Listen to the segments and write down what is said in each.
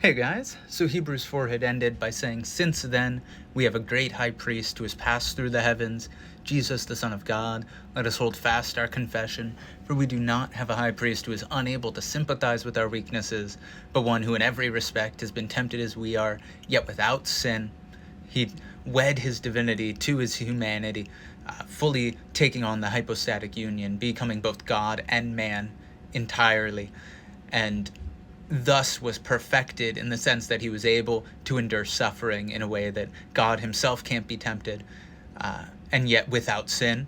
Hey guys, so Hebrews 4 had ended by saying, "Since then we have a great high priest who has passed through the heavens, Jesus the Son of God. Let us hold fast our confession, for we do not have a high priest who is unable to sympathize with our weaknesses, but one who in every respect has been tempted as we are, yet without sin." He wed his divinity to his humanity, fully taking on the hypostatic union, becoming both God and man entirely, and thus was perfected in the sense that he was able to endure suffering in a way that God himself can't be tempted, and yet without sin.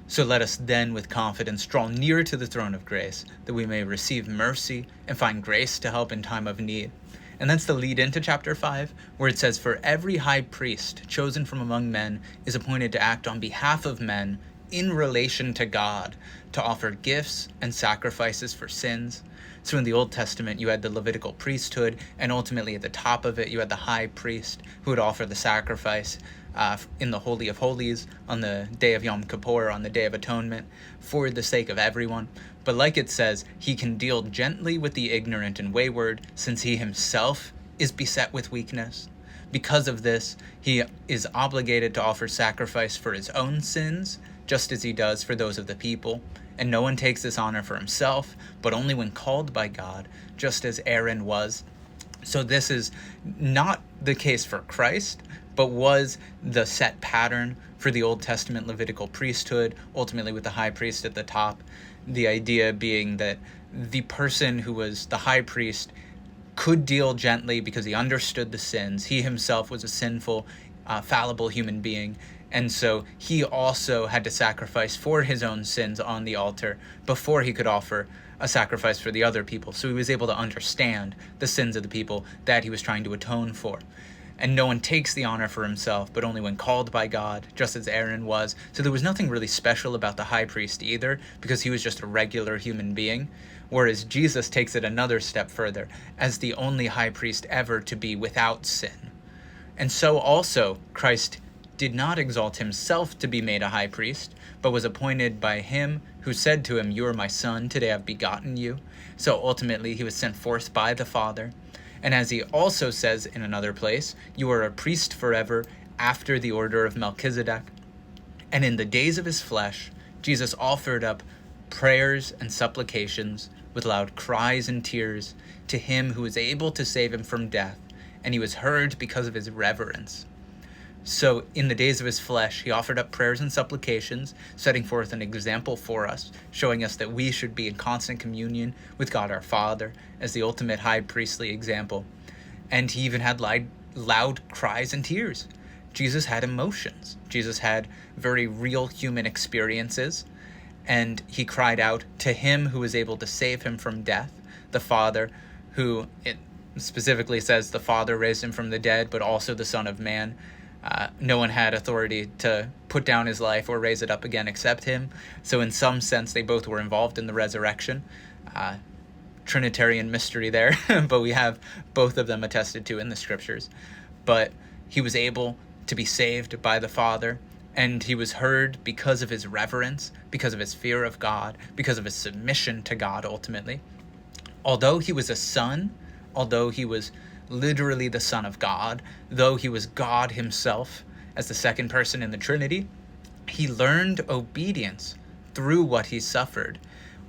So let us then with confidence draw near to the throne of grace, that we may receive mercy and find grace to help in time of need. And that's the lead into chapter 5, where it says, "For every high priest chosen from among men is appointed to act on behalf of men in relation to God, to offer gifts and sacrifices for sins." So in the Old Testament, you had the Levitical priesthood, and ultimately at the top of it, you had the high priest who would offer the sacrifice in the Holy of Holies on the day of Yom Kippur, on the Day of Atonement, for the sake of everyone. But like it says, he can deal gently with the ignorant and wayward, since he himself is beset with weakness. Because of this, he is obligated to offer sacrifice for his own sins, just as he does for those of the people. And no one takes this honor for himself, but only when called by God, just as Aaron was. So this is not the case for Christ, but was the set pattern for the Old Testament Levitical priesthood, ultimately with the high priest at the top. The idea being that the person who was the high priest could deal gently because he understood the sins. He himself was a sinful, fallible human being. And so he also had to sacrifice for his own sins on the altar before he could offer a sacrifice for the other people. So he was able to understand the sins of the people that he was trying to atone for. And no one takes the honor for himself, but only when called by God, just as Aaron was. So there was nothing really special about the high priest either, because he was just a regular human being. Whereas Jesus takes it another step further, as the only high priest ever to be without sin. And so also Christ did not exalt himself to be made a high priest, but was appointed by him who said to him, "You are my son, today I've begotten you." So ultimately he was sent forth by the Father. And as he also says in another place, "You are a priest forever after the order of Melchizedek." And in the days of his flesh, Jesus offered up prayers and supplications with loud cries and tears to him who was able to save him from death, and he was heard because of his reverence. So in the days of his flesh, he offered up prayers and supplications, setting forth an example for us, showing us that we should be in constant communion with God our Father as the ultimate high priestly example. And he even had loud cries and tears. Jesus had emotions. Jesus had very real human experiences, and he cried out to him who was able to save him from death, the Father, who it specifically says the Father raised him from the dead, but also the Son of Man. No one had authority to put down his life or raise it up again except him. So in some sense, they both were involved in the resurrection. Trinitarian mystery there, but we have both of them attested to in the scriptures. But he was able to be saved by the Father, and he was heard because of his reverence, because of his fear of God, because of his submission to God ultimately. Although he was a son, although he was literally the Son of God, though he was God himself as the second person in the Trinity, he learned obedience through what he suffered.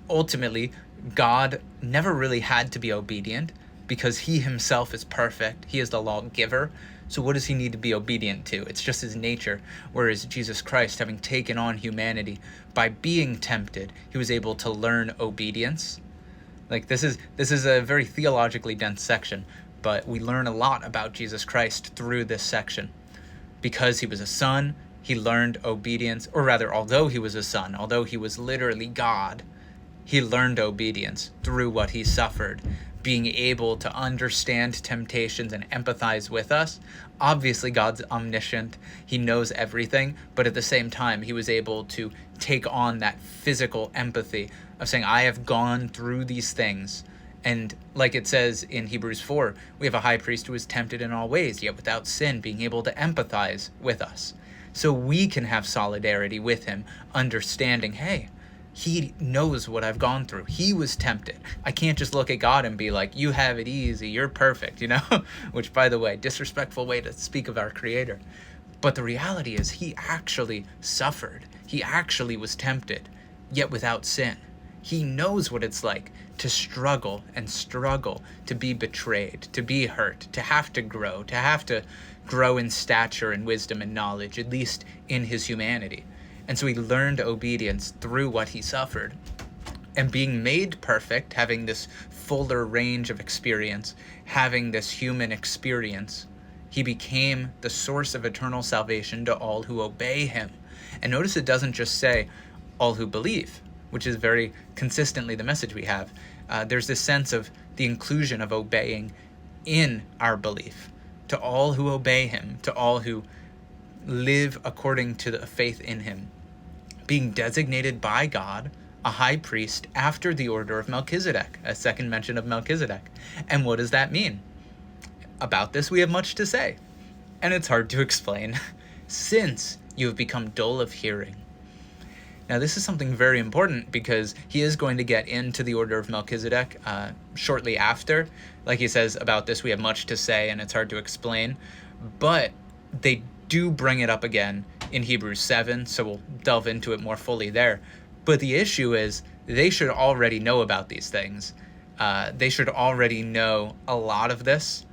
Ultimately, God never really had to be obedient because he himself is perfect. He is the lawgiver. So what does he need to be obedient to? It's just his nature. Whereas Jesus Christ, having taken on humanity, by being tempted, he was able to learn obedience. Like this is a very theologically dense section, but we learn a lot about Jesus Christ through this section. Because he was a son, he learned obedience, or rather, although he was a son, although he was literally God, he learned obedience through what he suffered, being able to understand temptations and empathize with us. Obviously, God's omniscient. He knows everything, but at the same time, he was able to take on that physical empathy of saying, I have gone through these things. And like it says in Hebrews 4, we have a high priest who is tempted in all ways, yet without sin, being able to empathize with us. So we can have solidarity with him, understanding, hey, He knows what I've gone through. He was tempted. I can't just look at God and be like, you have it easy, you're perfect, Which, by the way, disrespectful way to speak of our Creator. But the reality is he actually suffered. He actually was tempted, yet without sin. He knows what it's like to struggle and struggle, to be betrayed, to be hurt, to have to grow in stature and wisdom and knowledge, at least in his humanity. And so he learned obedience through what he suffered. And being made perfect, having this fuller range of experience, having this human experience, he became the source of eternal salvation to all who obey him. And notice it doesn't just say all who believe, which is very consistently the message we have. There's this sense of the inclusion of obeying in our belief. To all who obey him, to all who live according to the faith in him, being designated by God a high priest after the order of Melchizedek, a second mention of Melchizedek. And what does that mean? About this we have much to say, and it's hard to explain. Since you have become dull of hearing. Now this is something very important because he is going to get into the order of Melchizedek shortly after. Like he says, about this we have much to say and it's hard to explain, but they do bring it up again in Hebrews 7, so we'll delve into it more fully there. But the issue is they should already know about these things. They should already know a lot of this,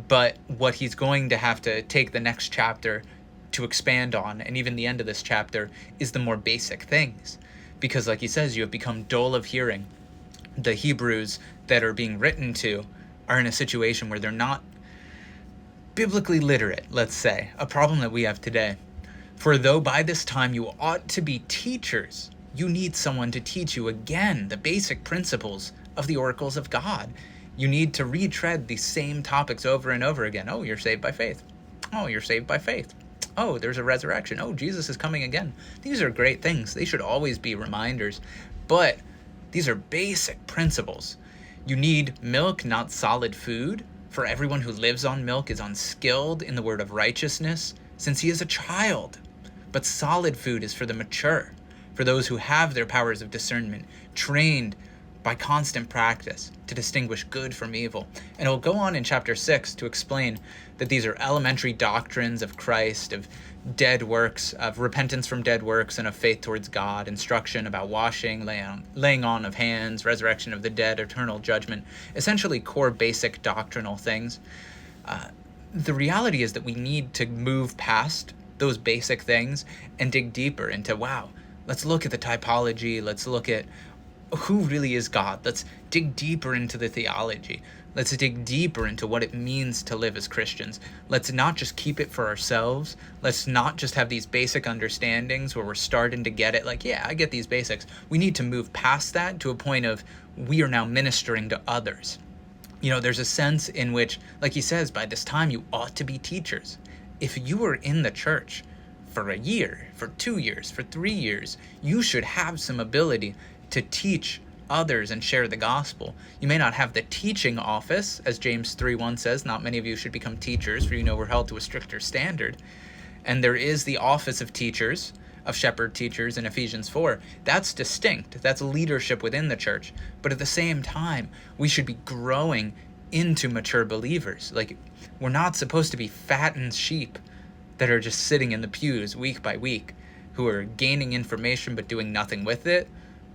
but what he's going to have to take the next chapter to expand on, and even the end of this chapter, is the more basic things. Because like he says, you have become dull of hearing. The Hebrews that are being written to are in a situation where they're not biblically literate, let's say, a problem that we have today. For though by this time you ought to be teachers, you need someone to teach you again the basic principles of the oracles of God. You need to retread the same topics over and over again. Oh, you're saved by faith. Oh, you're saved by faith. Oh, there's a resurrection. Oh, Jesus is coming again. These are great things. They should always be reminders. But these are basic principles. You need milk, not solid food. For everyone who lives on milk is unskilled in the word of righteousness, since he is a child. But solid food is for the mature, for those who have their powers of discernment, trained by constant practice to distinguish good from evil. And it'll go on in chapter 6 to explain that these are elementary doctrines of Christ, of dead works, of repentance from dead works, and of faith towards God, instruction about washing, laying on of hands, resurrection of the dead, eternal judgment, essentially core basic doctrinal things. The reality is that we need to move past those basic things and dig deeper into, wow, let's look at the typology, let's look at who really is God. Let's dig deeper into the theology. Let's dig deeper into what it means to live as Christians. Let's not just keep it for ourselves. Let's not just have these basic understandings where we're starting to get it. Like, yeah, I get these basics. We need to move past that to a point of we are now ministering to others. There's a sense in which, like he says, by this time you ought to be teachers. If you were in the church for a year, for 2 years, for 3 years, you should have some ability to teach others and share the gospel. You may not have the teaching office, as James 3:1 says, not many of you should become teachers, for we're held to a stricter standard. And there is the office of teachers, of shepherd teachers in Ephesians 4. That's distinct. That's leadership within the church. But at the same time, we should be growing into mature believers. Like, we're not supposed to be fattened sheep that are just sitting in the pews week by week, who are gaining information but doing nothing with it,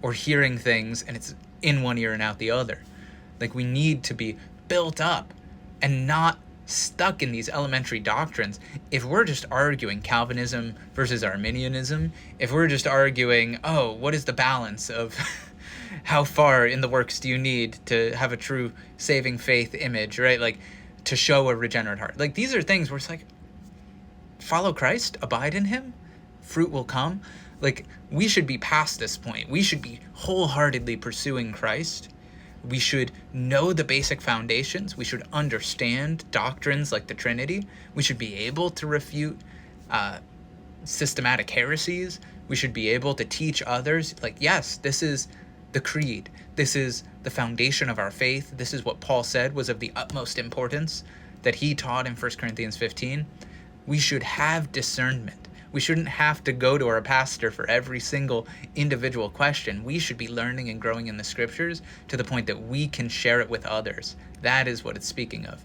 or hearing things and it's in one ear and out the other. Like, we need to be built up and not stuck in these elementary doctrines. If we're just arguing Calvinism versus Arminianism, if we're just arguing, oh, what is the balance of how far in the works do you need to have a true saving faith image, right? Like, to show a regenerate heart. Like, these are things where it's like, follow Christ, abide in him, fruit will come. Like, we should be past this point. We should be wholeheartedly pursuing Christ. We should know the basic foundations. We should understand doctrines like the Trinity. We should be able to refute systematic heresies. We should be able to teach others. Like, yes, this is the creed. This is the foundation of our faith. This is what Paul said was of the utmost importance that he taught in 1 Corinthians 15. We should have discernment. We shouldn't have to go to our pastor for every single individual question. We should be learning and growing in the scriptures to the point that we can share it with others. That is what it's speaking of.